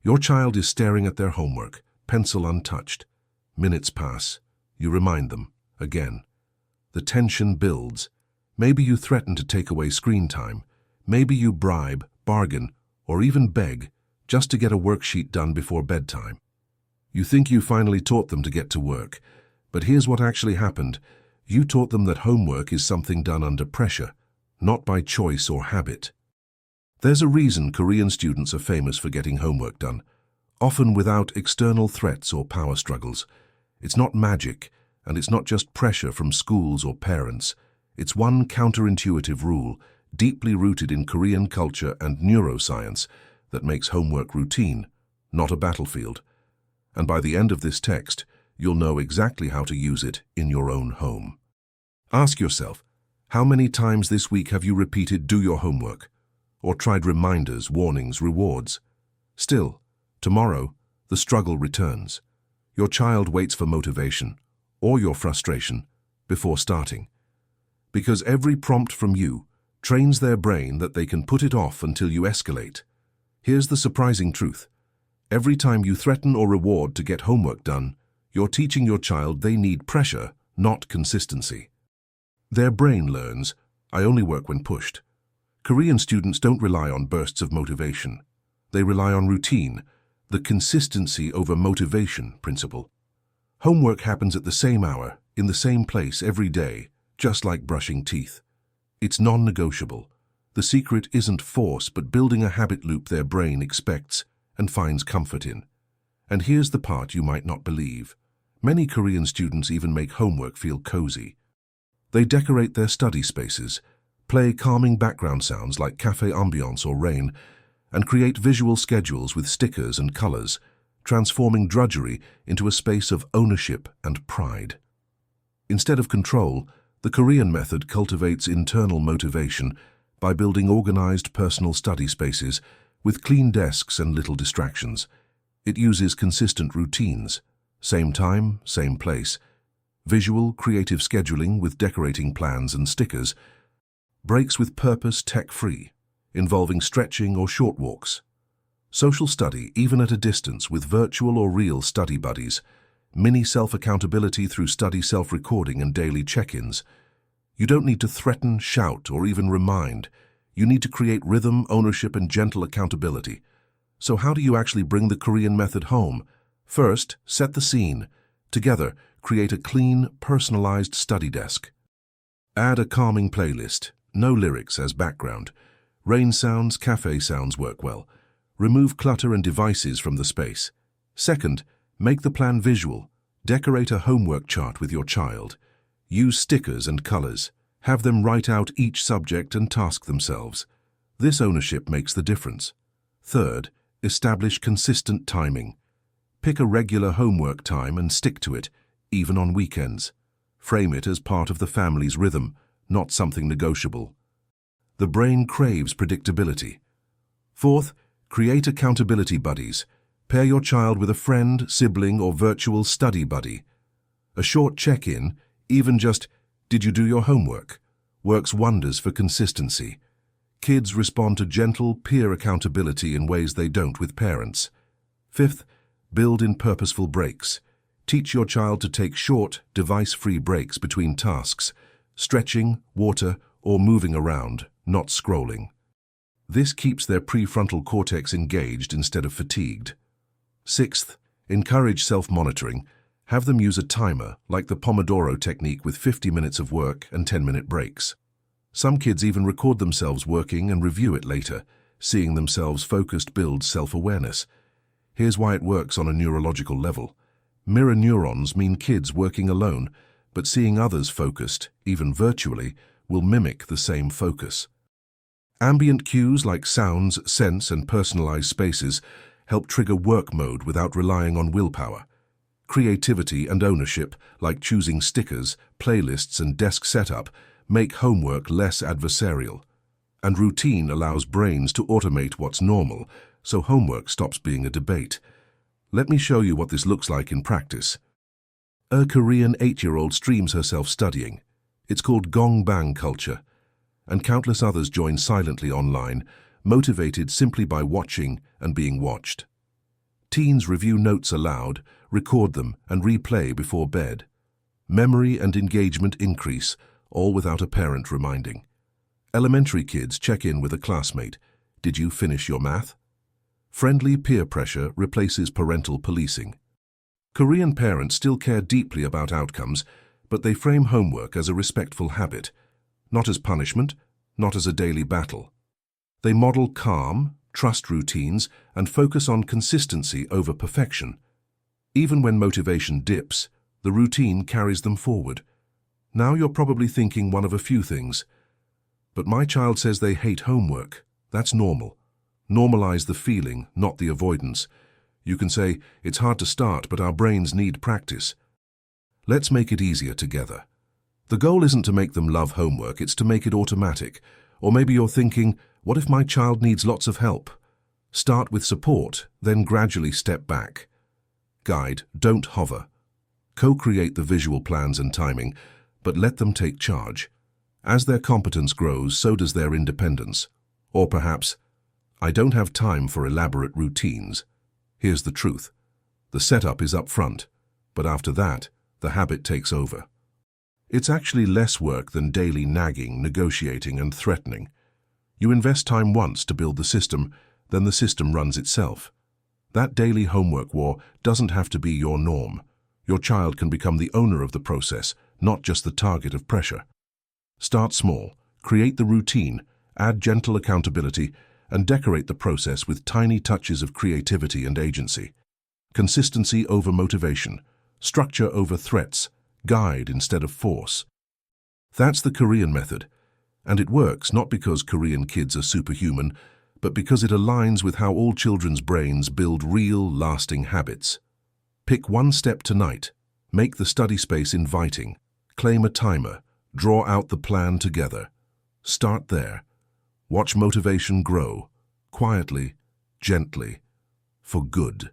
Your child is staring at their homework, pencil untouched. Minutes pass. You remind them, again. The tension builds. Maybe you threaten to take away screen time. Maybe you bribe, bargain, or even beg just to get a worksheet done before bedtime. You think you finally taught them to get to work, but here's what actually happened. You taught them that homework is something done under pressure, not by choice or habit. There's a reason Korean students are famous for getting homework done, often without external threats or power struggles. It's not magic, and it's not just pressure from schools or parents. It's one counterintuitive rule, deeply rooted in Korean culture and neuroscience, that makes homework routine, not a battlefield. And by the end of this text, you'll know exactly how to use it in your own home. Ask yourself, how many times this week have you repeated "do your homework"? Or tried reminders, warnings, rewards? Still, tomorrow, the struggle returns. Your child waits for motivation, or your frustration, before starting. Because every prompt from you trains their brain that they can put it off until you escalate. Here's the surprising truth. Every time you threaten or reward to get homework done, you're teaching your child they need pressure, not consistency. Their brain learns, I only work when pushed. Korean students don't rely on bursts of motivation. They rely on routine, the consistency over motivation principle. Homework happens at the same hour, in the same place every day, just like brushing teeth. It's non-negotiable. The secret isn't force, but building a habit loop their brain expects and finds comfort in. And here's the part you might not believe. Many Korean students even make homework feel cozy. They decorate their study spaces, play calming background sounds like cafe ambiance or rain, and create visual schedules with stickers and colors, transforming drudgery into a space of ownership and pride. Instead of control, the Korean method cultivates internal motivation by building organized personal study spaces with clean desks and little distractions. It uses consistent routines, same time, same place, visual, creative scheduling with decorating plans and stickers, breaks with purpose tech-free, involving stretching or short walks, social study even at a distance with virtual or real study buddies, mini self-accountability through study self-recording and daily check-ins. You don't need to threaten, shout, or even remind. You need to create rhythm, ownership, and gentle accountability. So how do you actually bring the Korean method home? First, set the scene. Together, create a clean, personalized study desk. Add a calming playlist, no lyrics as background. Rain sounds, cafe sounds work well. Remove clutter and devices from the space. Second, make the plan visual. Decorate a homework chart with your child. Use stickers and colors. Have them write out each subject and task themselves. This ownership makes the difference. Third, establish consistent timing. Pick a regular homework time and stick to it, even on weekends. Frame it as part of the family's rhythm, not something negotiable. The brain craves predictability. Fourth, create accountability buddies. Pair your child with a friend, sibling, or virtual study buddy. A short check-in, even just, "Did you do your homework?" works wonders for consistency. Kids respond to gentle, peer accountability in ways they don't with parents. Fifth, build in purposeful breaks. Teach your child to take short, device-free breaks between tasks, stretching, water, or moving around, not scrolling. This keeps their prefrontal cortex engaged instead of fatigued. Sixth, encourage self-monitoring. Have them use a timer, like the Pomodoro technique with 50 minutes of work and 10-minute breaks. Some kids even record themselves working and review it later. Seeing themselves focused builds self-awareness. Here's why it works on a neurological level. Mirror neurons mean kids working alone, but seeing others focused, even virtually, will mimic the same focus. Ambient cues like sounds, scents, and personalized spaces help trigger work mode without relying on willpower. Creativity and ownership, like choosing stickers, playlists, and desk setup, make homework less adversarial. And routine allows brains to automate what's normal, so homework stops being a debate. Let me show you what this looks like in practice. A Korean 8-year-old streams herself studying. It's called gongbang culture, and countless others join silently online, motivated simply by watching and being watched. Teens review notes aloud, record them, and replay before bed. Memory and engagement increase, all without a parent reminding. Elementary kids check in with a classmate. Did you finish your math? Friendly peer pressure replaces parental policing. Korean parents still care deeply about outcomes, but they frame homework as a respectful habit, not as punishment, not as a daily battle. They model calm, trust routines, and focus on consistency over perfection. Even when motivation dips, the routine carries them forward. Now you're probably thinking one of a few things. But my child says they hate homework. That's normal. Normalize the feeling, not the avoidance. You can say, it's hard to start, but our brains need practice. Let's make it easier together. The goal isn't to make them love homework, it's to make it automatic. Or maybe you're thinking, what if my child needs lots of help? Start with support, then gradually step back. Guide, don't hover. Co-create the visual plans and timing, but let them take charge. As their competence grows, so does their independence. Or perhaps, I don't have time for elaborate routines. Here's the truth. The setup is up front, but after that, the habit takes over. It's actually less work than daily nagging, negotiating, and threatening. You invest time once to build the system, then the system runs itself. That daily homework war doesn't have to be your norm. Your child can become the owner of the process, not just the target of pressure. Start small, create the routine, add gentle accountability, and decorate the process with tiny touches of creativity and agency. Consistency over motivation, structure over threats, guide instead of force. That's the Korean method, and it works not because Korean kids are superhuman, but because it aligns with how all children's brains build real, lasting habits. Pick one step tonight, make the study space inviting, claim a timer, draw out the plan together. Start there. Watch motivation grow, quietly, gently, for good.